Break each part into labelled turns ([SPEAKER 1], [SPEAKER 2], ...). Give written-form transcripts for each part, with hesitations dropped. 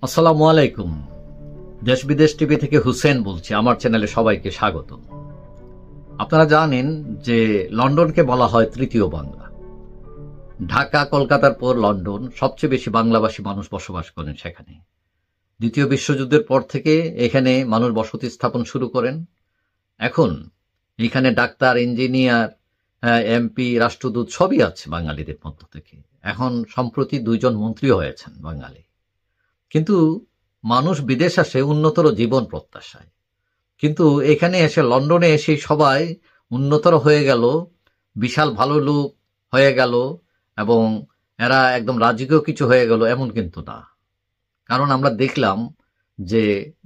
[SPEAKER 1] আসসালামু আলাইকুম। দেশ বিদেশ টিভি থেকে হুসেন বলছি। আমার চ্যানেলে সবাইকে স্বাগত। আপনারা জানেন যে লন্ডনকে বলা হয় তৃতীয় বাংলা। ঢাকা কলকাতার পর লন্ডন, সবচেয়ে বেশি বাংলাভাষী মানুষ বসবাস করেন সেখানে। দ্বিতীয় বিশ্বযুদ্ধের পর থেকে এখানে মানুষ বসতি স্থাপন শুরু করেন। এখন এখানে ডাক্তার, ইঞ্জিনিয়ার, এমপি, রাষ্ট্রদূত সবই আছে বাঙালিদের মধ্য থেকে। এখন সম্প্রতি 2 জন মন্ত্রী হয়েছেন বাঙালি। কিন্তু মানুষ বিদেশ আসে উন্নতর জীবন প্রত্যাশায়। কিন্তু এখানে এসে, লন্ডনে এসে সবাই উন্নতর হয়ে গেল, বিশাল ভালো লোক হয়ে গেল এবং এরা একদম রাজকীয় কিছু হয়ে গেল, এমন কিন্তু না। কারণ আমরা দেখলাম যে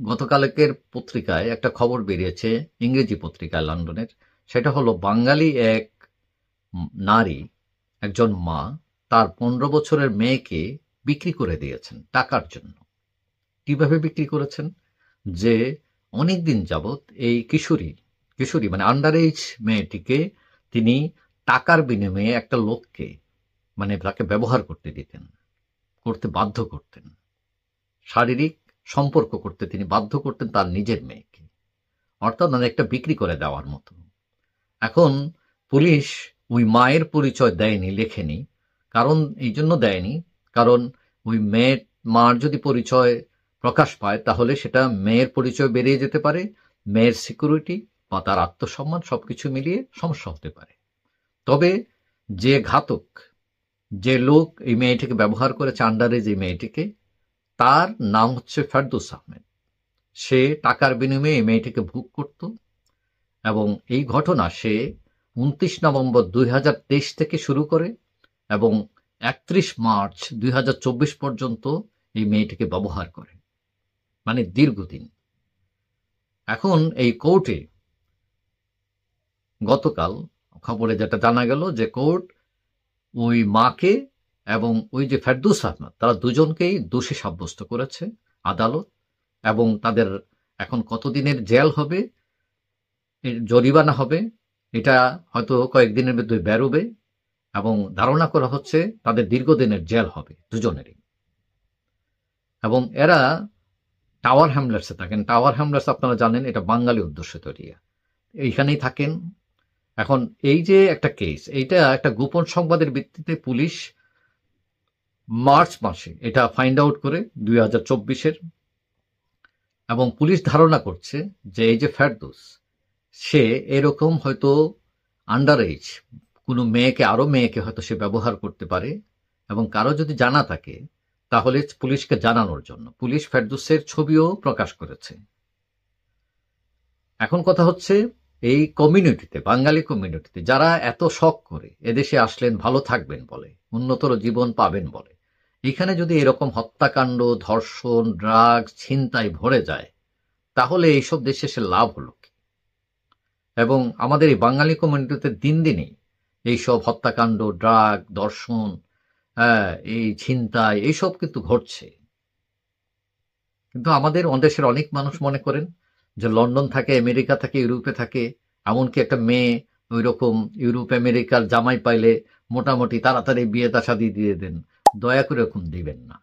[SPEAKER 1] গতকালকের পত্রিকায় একটা খবর বেরিয়েছে, ইংরেজি পত্রিকায় লন্ডনের। সেটা হলো বাঙালি এক নারী, একজন মা, তার 15 বছরের মেয়েকে বিক্রি করে দিয়েছেন টাকার জন্য। কিভাবে বিক্রি করেছেন? যে অনেকদিন যাবৎ এই কিশোরী মানে আন্ডার এজ মেয়েটিকে তিনি টাকার বিনিময়ে একটা লোককে, মানে তাকে ব্যবহার করতে দিতেন, করতে বাধ্য করতেন, শারীরিক সম্পর্ক করতে তিনি বাধ্য করতেন তার নিজের মেয়েকে। অর্থাৎ মানে একটা বিক্রি করে দেওয়ার মতো। এখন পুলিশ ওই মায়ের পরিচয় দেয়নি, লেখেনি। কারণ এই জন্য দেয়নি, কারণ ওই মার যদি পরিচয় প্রকাশ পায় তাহলে সেটা মেয়ের পরিচয় বেরিয়ে যেতে পারে, মেয়ের সিকিউরিটি বা তার আত্মসম্মান সবকিছু মিলিয়ে সমস্যা হতে পারে। তবে যে ঘাতক, যে লোক এই মেয়েটিকে ব্যবহার করেছে, আন্ডারেজ এই মেয়েটিকে, তার নাম হচ্ছে ফেরদৌস আহমেদ। সে টাকার বিনিময়ে এই মেয়েটিকে ভোগ করত এবং এই ঘটনা সে 29 নভেম্বর 2023 থেকে শুরু করে এবং 31 মার্চ 2024 পর্যন্ত এই মেয়েটিকে ব্যবহার করে, মানে দীর্ঘদিন। এখন এই কোর্টে গতকাল খবরে যেটা জানা গেল যে কোর্ট ওই মাকে এবং ওই যে ফেরদৌস আহমেদ, তারা দুজনকেই দোষী সাব্যস্ত করেছে আদালত। এবং তাদের এখন কতদিনের জেল হবে, জরিমানা হবে, এটা হয়তো কয়েকদিনের মধ্যে বেরোবে এবং ধারণা করা হচ্ছে তাদের দীর্ঘদিনের জেল হবে দুজনেরই। এবং এরা টাওয়ার হ্যামলেটসে থাকেন। টাওয়ার হ্যামলেটস আপনারা জানেন, এটা বাঙালি উদ্দেশ্যে তৈরি, এইখানেই থাকেন। এখন এই যে একটা কেস, এইটা একটা গোপন সংবাদের ভিত্তিতে পুলিশ মার্চ মাসে এটা ফাইন্ড আউট করে 2024-এর। এবং পুলিশ ধারণা করছে যে এই যে ফেরদৌস, সে এরকম হয়তো আন্ডার এজ কোনো মেয়েকে, আরো মেয়েকে হয়তো সে ব্যবহার করতে পারে। এবং কারো যদি জানা থাকে তাহলে পুলিশকে জানানোর জন্য পুলিশ ফেরদৌসের ছবিও প্রকাশ করেছে। এখন কথা হচ্ছে, এই কমিউনিটিতে, বাঙালি কমিউনিটিতে যারা এত শখ করে এদেশে আসলেন ভালো থাকবেন বলে, উন্নতর জীবন পাবেন বলে, এখানে যদি এরকম হত্যাকাণ্ড, ধর্ষণ, ড্রাগস, ছিনতাই ভরে যায়, তাহলে এইসব দেশে এসে লাভ হলো কি? এবং আমাদের এই বাঙালি কমিউনিটিতে দিন দিনই এইসব হত্যাকাণ্ড, ড্রাগ, ধর্ষণ, এই ছিনতাই, এইসব কিন্তু ঘটছে। কিন্তু আমাদের দেশের অনেক মানুষ মনে করেন যে লন্ডন থাকে, আমেরিকা থাকে, ইউরোপে থাকে, এমনকি একটা মেয়ে ওই রকম ইউরোপ আমেরিকার জামাই পাইলে মোটামুটি তাড়াতাড়ি বিয়ে শাদী দিয়ে দেন। দয়া করে এরকম দিবেন না।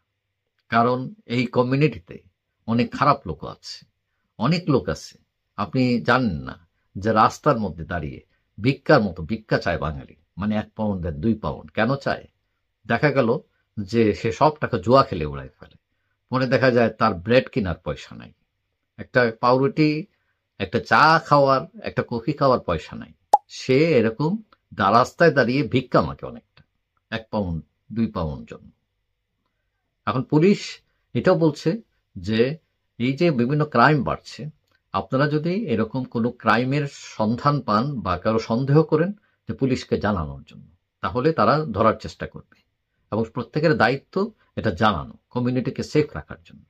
[SPEAKER 1] কারণ এই কমিউনিটিতে অনেক খারাপ লোক আছে, অনেক লোক আছে আপনি জানেন না, যে রাস্তার মধ্যে দাঁড়িয়ে ভিক্ষার মতো ভিক্ষা চায় বাঙালি, মানে 1 পাউন্ড দেন, 2 পাউন্ড কেন চায়? দেখা গেল যে সে সব টাকা জুয়া খেলে উড়াই ফেলে। পরে দেখা যায় তার ব্রেড কেনার পয়সা নাই, একটা পাউরুটি, একটা চা খাওয়ার, একটা কফি খাওয়ার পয়সা নাই। সে এরকম রাস্তায় দাঁড়িয়ে ভিক্ষা মাকে অনেকটা, 1 পাউন্ড, 2 পাউন্ড জন্য। এখন পুলিশ এটাও বলছে যে এই যে বিভিন্ন ক্রাইম বাড়ছে, আপনারা যদি এরকম কোনো ক্রাইমের সন্ধান পান বা কারো সন্দেহ করেন, যে পুলিশকে জানানোর জন্য, তাহলে তারা ধরার চেষ্টা করবে। এবং প্রত্যেকের দায়িত্ব এটা জানানো, কমিউনিটিকে সেফ রাখার জন্য।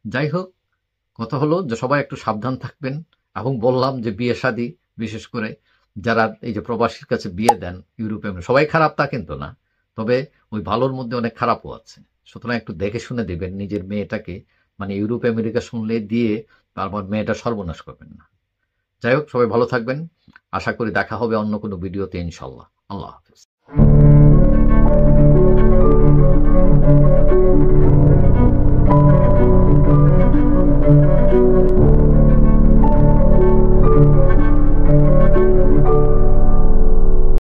[SPEAKER 1] যাই হোক, কথা হলো যে সবাই একটু সাবধান থাকবেন। এবং বললাম যে বিয়ে শাদী, বিশেষ করে যারা এই যে প্রবাসীর কাছে বিয়ে দেন ইউরোপে, সবাই খারাপ তা কিন্তু না, তবে ওই ভালোর মধ্যে অনেক খারাপও আছে। সুতরাং একটু দেখে শুনে দিবেন নিজের মেয়েটাকে, মানে ইউরোপ আমেরিকা শুনলে দিয়ে তারপর মেয়েটা সর্বনাশ করবেন না। যাই হোক, সবাই ভালো থাকবেন। আশা করি দেখা হবে অন্য কোনো ভিডিওতে ইনশাল্লাহ। আল্লাহ হাফেজ।